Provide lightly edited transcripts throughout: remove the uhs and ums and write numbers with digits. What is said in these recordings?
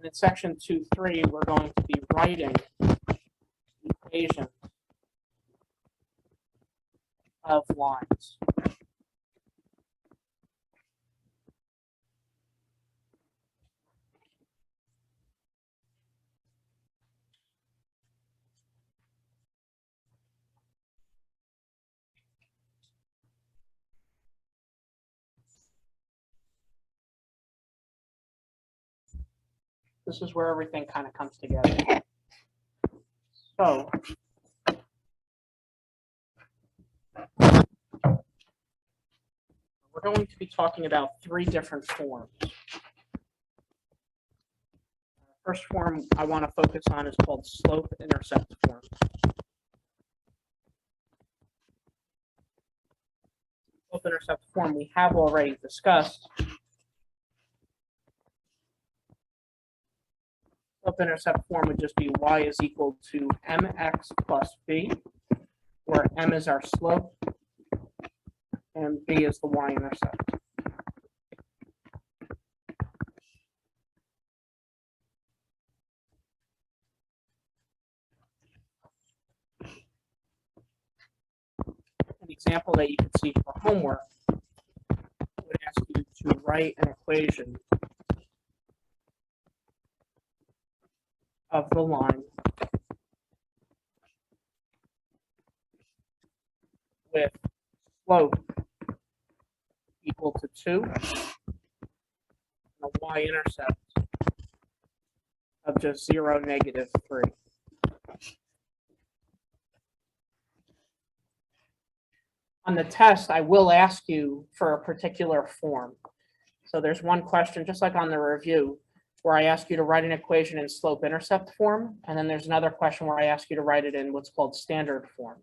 And in section 2.3, we're going to be writing equations of lines. This is where everything kind of comes together. So we're going to be talking about three different forms. The first form I want to focus on is called slope-intercept form. Slope-intercept form we have already discussed. Slope-intercept form would just be y is equal to mx plus b, where m is our slope and b is the y-intercept. An example that you can see for homework would ask you to write an equation of the line with slope equal to 2 and a y-intercept of just 0, -3. On the test, I will ask you for a particular form. So there's one question, just like on the review, where I ask you to write an equation in slope-intercept form, and then there's another question where I ask you to write it in what's called standard form.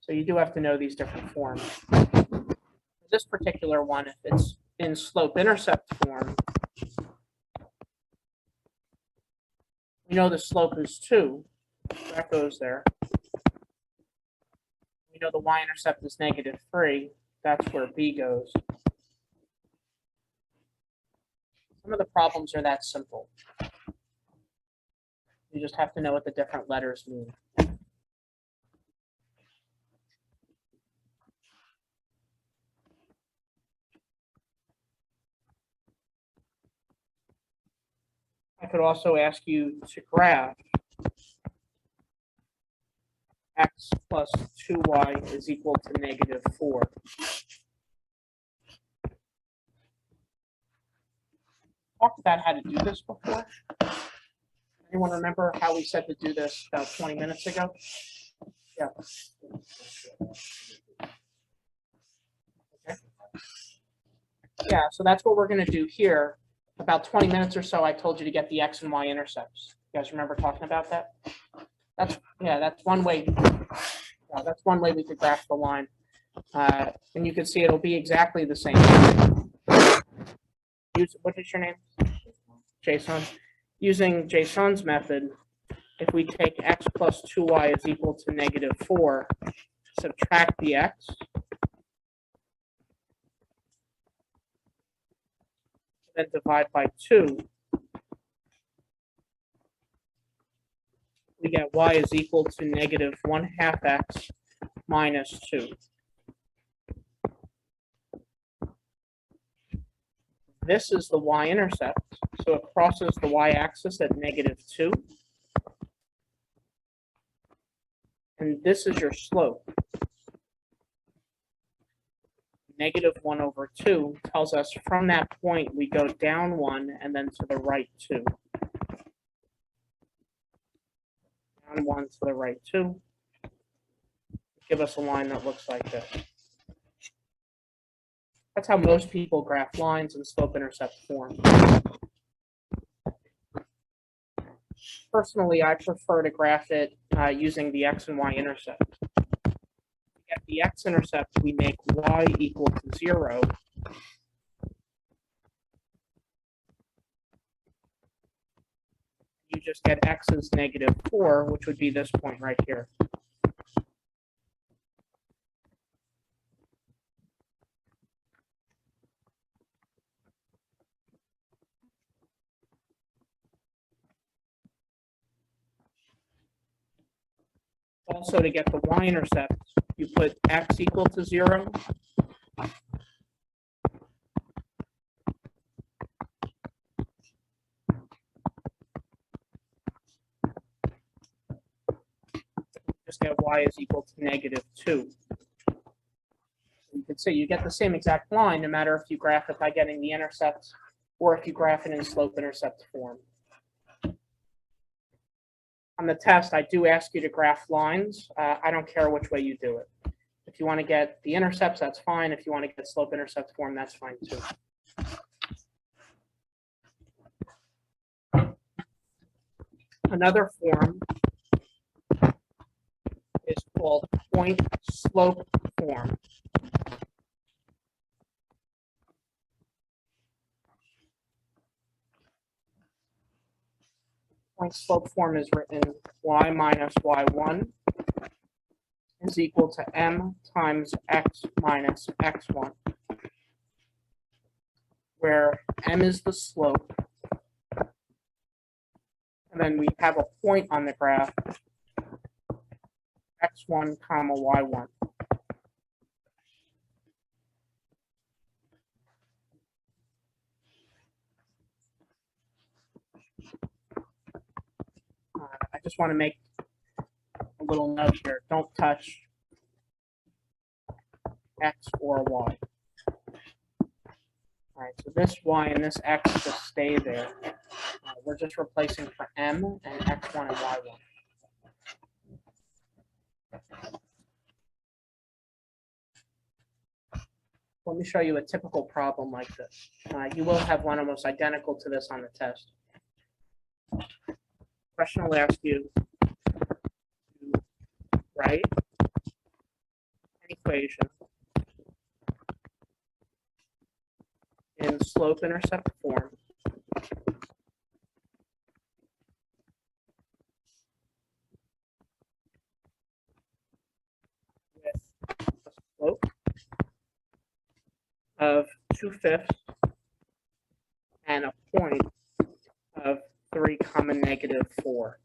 So you do have to know these different forms. This particular one, if it's in slope-intercept form, we know the slope is 2. So that goes there. We know the y-intercept is -3. That's where b goes. Some of the problems are that simple. You just have to know what the different letters mean. I could also ask you to graph x plus 2y is equal to -4. Talked about how to do this before. Anyone remember how we said to do this about 20 minutes ago? Yeah. Okay. Yeah, so that's what we're going to do here. About 20 minutes or so, I told you to get the x and y intercepts. You guys remember talking about that? That's one way. Yeah, that's one way we could graph the line, and you can see it'll be exactly the same. What is your name? Jason. Using Jason's method, if we take x plus 2y is equal to -4, subtract the x, then divide by 2, we get y is equal to -1/2 x minus 2. This is the y-intercept, so it crosses the y-axis at -2. And this is your slope. -1/2 tells us from that point we go down 1 and then to the right 2. Down 1 to the right 2. Give us a line that looks like this. That's how most people graph lines in slope-intercept form. Personally, I prefer to graph it using the x and y-intercept. To get the x-intercept, we make y equal to 0. You just get x is -4, which would be this point right here. Also, to get the y-intercept, you put x equal to 0. Just get y is equal to -2. You could say you get the same exact line no matter if you graph it by getting the intercepts or if you graph it in slope-intercept form. On the test, I do ask you to graph lines. I don't care which way you do it. If you want to get the intercepts, that's fine. If you want to get slope-intercept form, that's fine too. Another form is called point slope form. Point slope form is written y minus y1 is equal to m times x minus x1, where m is the slope, and then we have a point on the graph, x1 comma y1. I just want to make a little note here. Don't touch x or y. All right, so this y and this x just stay there. We're just replacing for m and x1 and y1. Let me show you a typical problem like this. You will have one almost identical to this on the test. Question will ask you to write an equation in slope-intercept form with a slope of 2/5 and a point of 3, -4.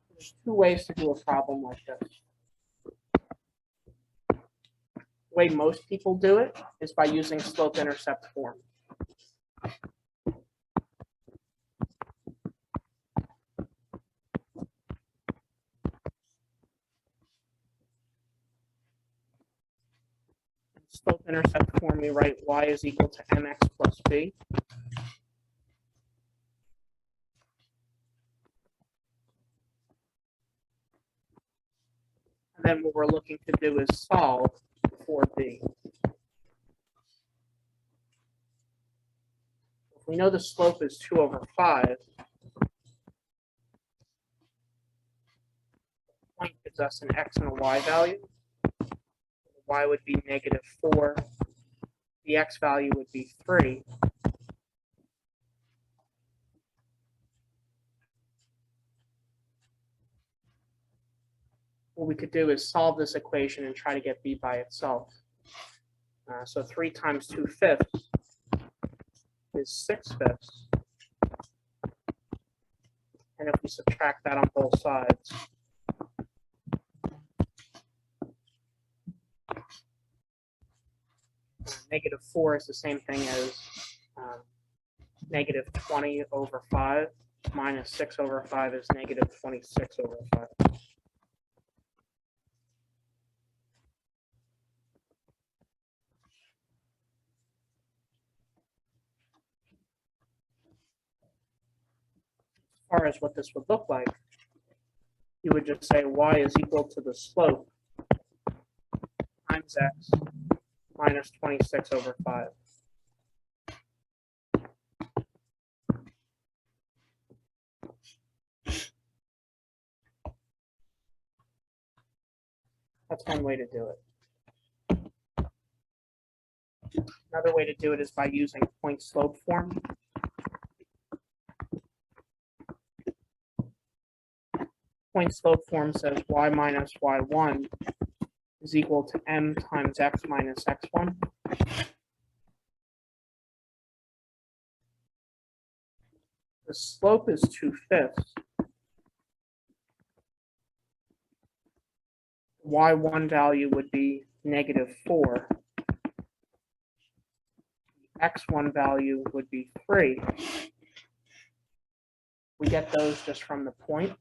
There's two ways to do a problem like this. The way most people do it is by using slope-intercept form. Slope-intercept form, we write y is equal to mx plus b. And then what we're looking to do is solve for b. If we know the slope is 2/5, the point gives us an x and a y value. The y would be -4. The x value would be 3. What we could do is solve this equation and try to get b by itself. So 3 times 2/5 is 6/5. And if we subtract that on both sides, -4 is the same thing as -20/5 minus 6/5 is -26/5. As far as what this would look like, you would just say y is equal to the slope times x minus 26/5. That's one way to do it. Another way to do it is by using point slope form. point slope form says y minus y1 is equal to m times x minus x1. The slope is 2/5. Y1 value would be -4. X1 value would be 3. We get those just from the point.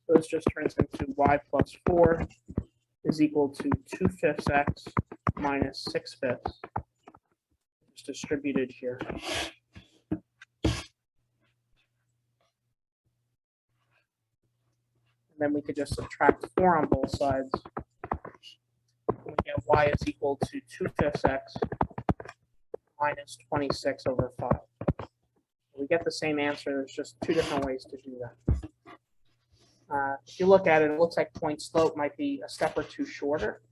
Those just turns into y plus 4 is equal to 2/5 x minus 6/5. It's distributed here. And then we could just subtract 4 on both sides. We get y is equal to 2/5 x minus 26/5. We get the same answer. There's just 2 different ways to do that. If you look at it, it looks like point slope might be a step or 2 shorter.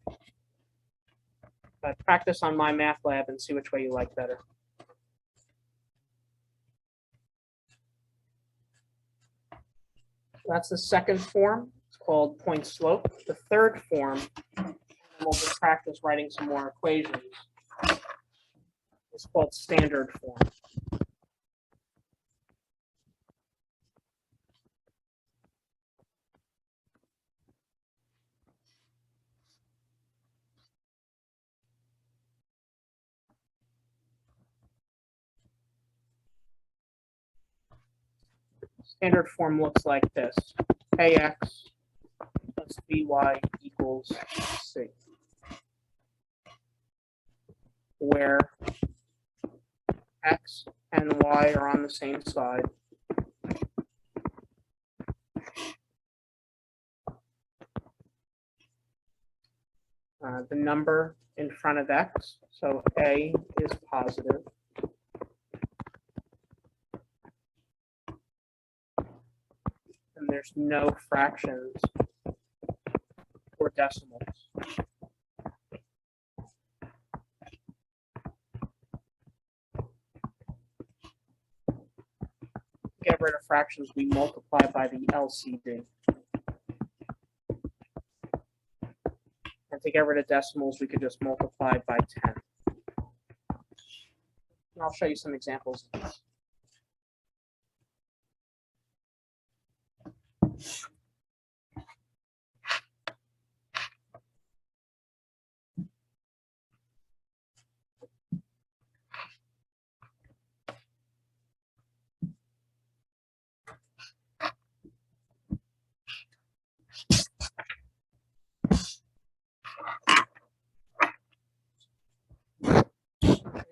But practice on My Math Lab and see which way you like better. That's the second form. It's called point slope. The third form, and we'll just practice writing some more equations. It's called standard form. Standard form looks like this: ax plus by equals c, where x and y are on the same side. The number in front of x, so a is positive. And there's no fractions or decimals. To get rid of fractions, we multiply by the LCD. And to get rid of decimals, we could just multiply by 10. And I'll show you some examples of this.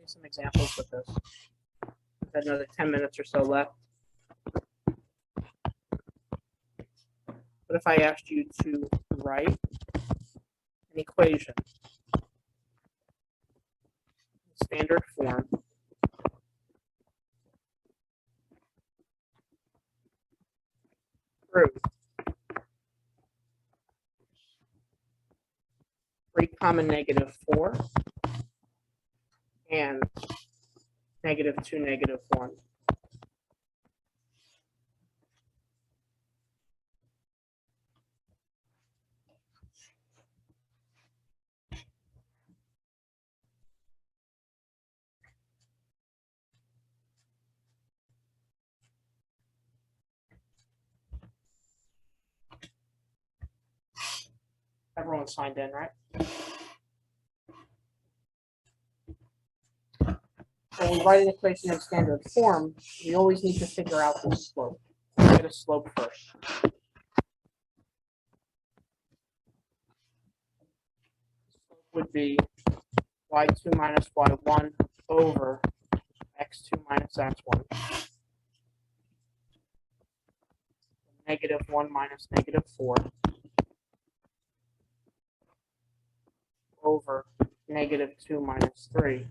Some examples with this. We've got another 10 minutes or so left. What if I asked you to write an equation, standard form, through 3, -4 and -2, -1. Everyone signed in, right? When we write an equation in standard form, we always need to figure out the slope. Get a slope first. Slope would be y2 minus y1 over x2 minus x1. -1 minus -4 over -2 minus 3.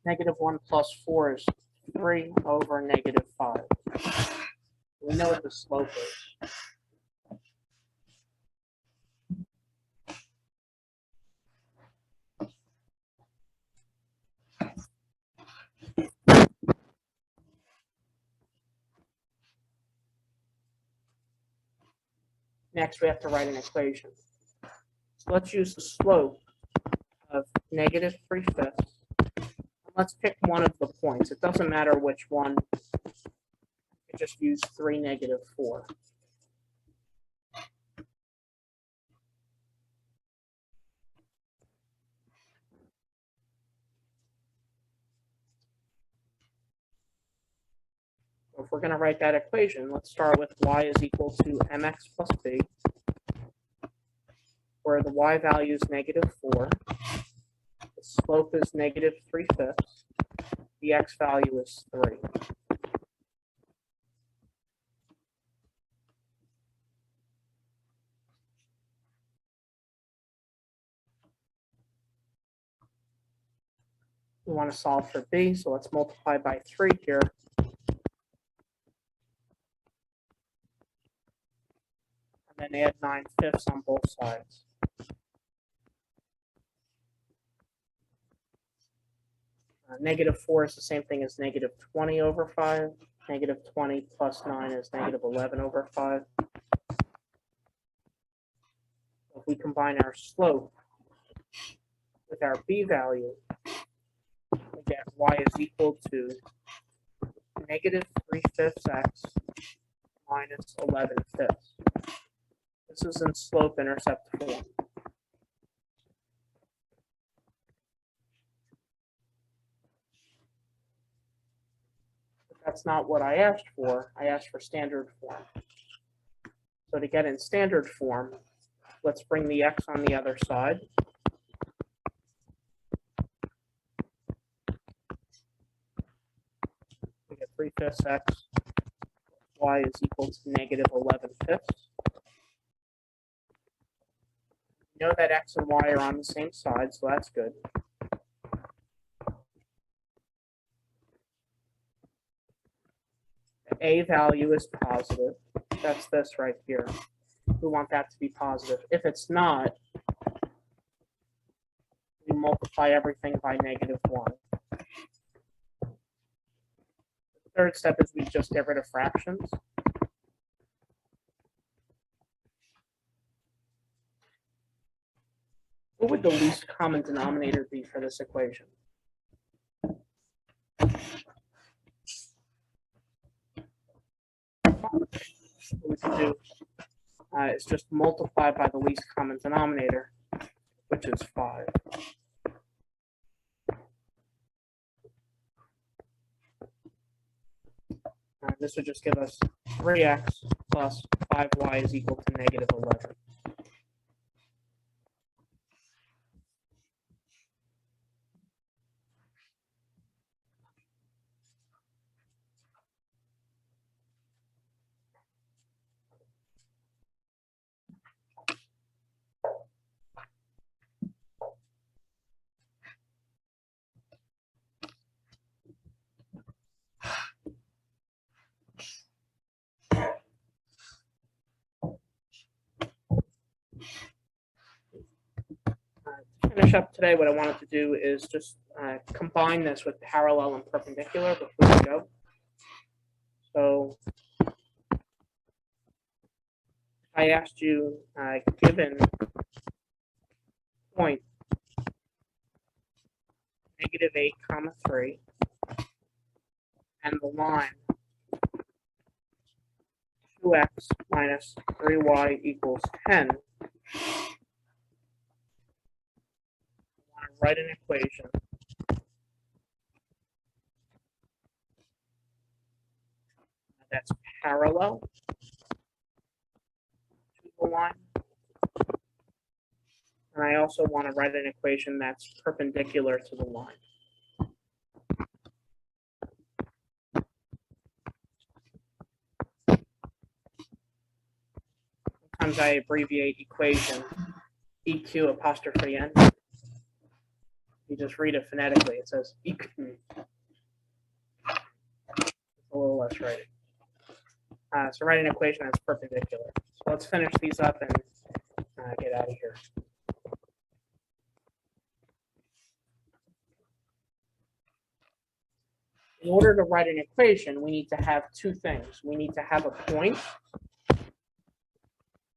-1 plus 4 is 3 over -5. We know what the slope is. Next, we have to write an equation. So let's use the slope of negative 3/5. Let's pick one of the points. It doesn't matter which one. You just use 3, -4. So if we're going to write that equation, let's start with y is equal to mx plus b, where the y value is -4, the slope is -3/5, the x value is 3. We want to solve for b, so let's multiply by 3 here. And then add 9/5 on both sides. -4 is the same thing as -20/5. -20 plus 9 is -11/5. If we combine our slope with our b value, we get y is equal to -3/5 x minus 11/5. This is in slope-intercept form. But that's not what I asked for. I asked for standard form. So to get in standard form, let's bring the x on the other side. We get 3/5 x, y is equal to -11/5. We know that x and y are on the same side, so that's good. The a value is positive. That's this right here. We want that to be positive. If it's not, we multiply everything by -1. The third step is we just get rid of fractions. What would the least common denominator be for this equation? What we can do is just multiply by the least common denominator, which is 5. This would just give us 3x plus 5y is equal to -11. To finish up today, what I wanted to do is just combine this with parallel and perpendicular before we go. So I asked you, given point -8, 3, and the line 2x minus 3y equals 10, write an equation that's parallel to the line. And I also want to write an equation that's perpendicular to the line. Sometimes I abbreviate equation EQ apostrophe N. You just read it phonetically. It says EQ. It's a little less writing. So write an equation that's perpendicular. So let's finish these up and get out of here. In order to write an equation, we need to have two things. We need to have a point,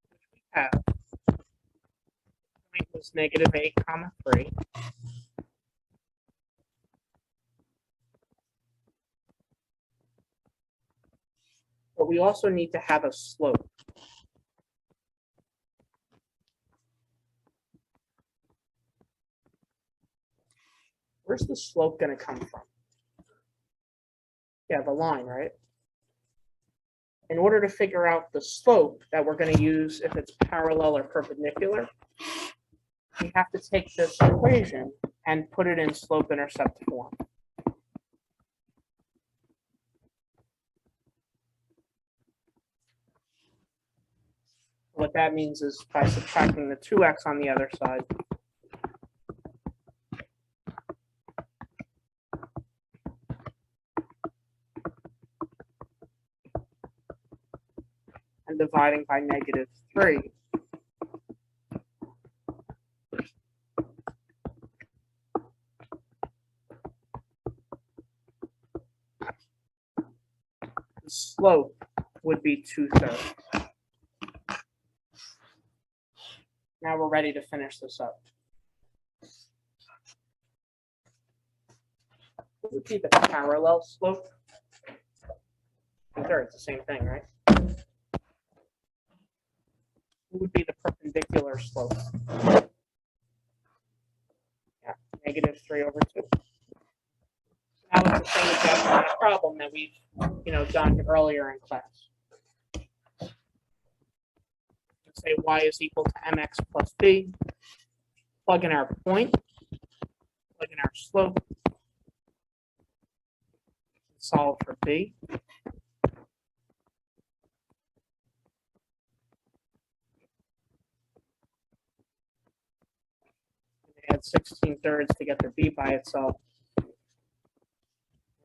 which we have point was negative 8 comma 3. But we also need to have a slope. Where's the slope going to come from? Yeah, the line, right? In order to figure out the slope that we're going to use if it's parallel or perpendicular, we have to take this equation and put it in slope-intercept form. What that means is by subtracting the 2x on the other side, and dividing by negative 3. The slope would be 2/3. Now we're ready to finish this up. What would be the parallel slope? 2/3, the same thing, right? What would be the perpendicular slope? Yeah, negative 3/2. Now it's the same exact kind of problem that we've done earlier in class. Let's say y is equal to mx plus b. Plug in our point, plug in our slope, solve for b. Add 16/3 to get the b by itself.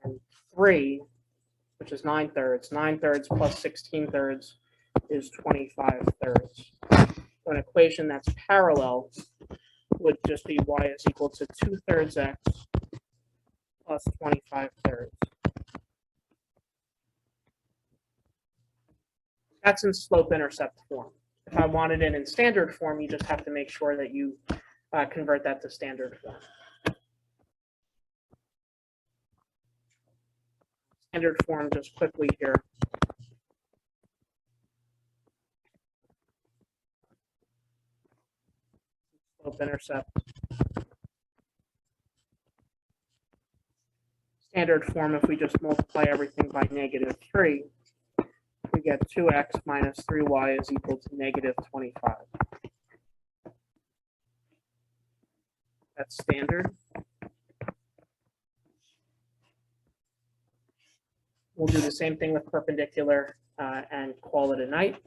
And 3, which is 9/3. 9/3 plus 16/3 is 25/3. So an equation that's parallel would just be y is equal to 2/3 x plus 25/3. That's in slope-intercept form. If I wanted it in standard form, you just have to make sure that you convert that to standard form. Standard form just quickly here. Slope-intercept. Standard form, if we just multiply everything by negative 3, we get 2x minus 3y is equal to negative 25. That's standard. We'll do the same thing with perpendicular and call it a night.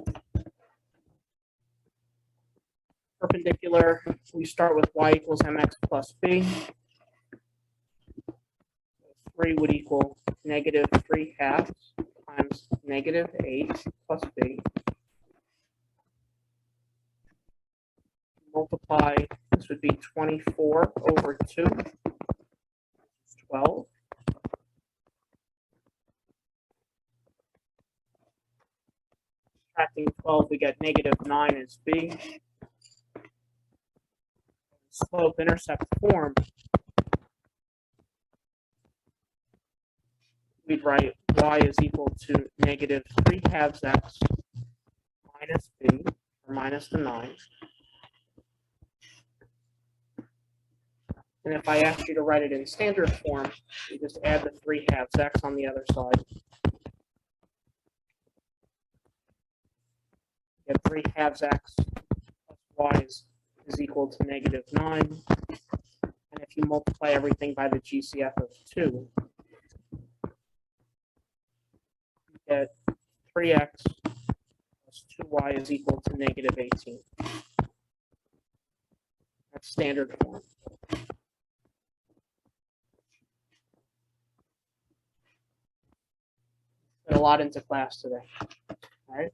Perpendicular, we start with y equals mx plus b. 3 would equal negative 3/2 times negative 8 plus b. Multiply, this would be 24/2, 12. Subtracting 12, we get negative 9 is b. Slope-intercept form, we'd write y is equal to negative 3/2 x minus b, or minus the 9. And if I asked you to write it in standard form, you just add the 3/2 x on the other side. Get 3/2 x plus y is equal to negative 9. And if you multiply everything by the GCF of 2, you get 3x plus 2y is equal to negative 18. That's standard form. Put a lot into class today. All right.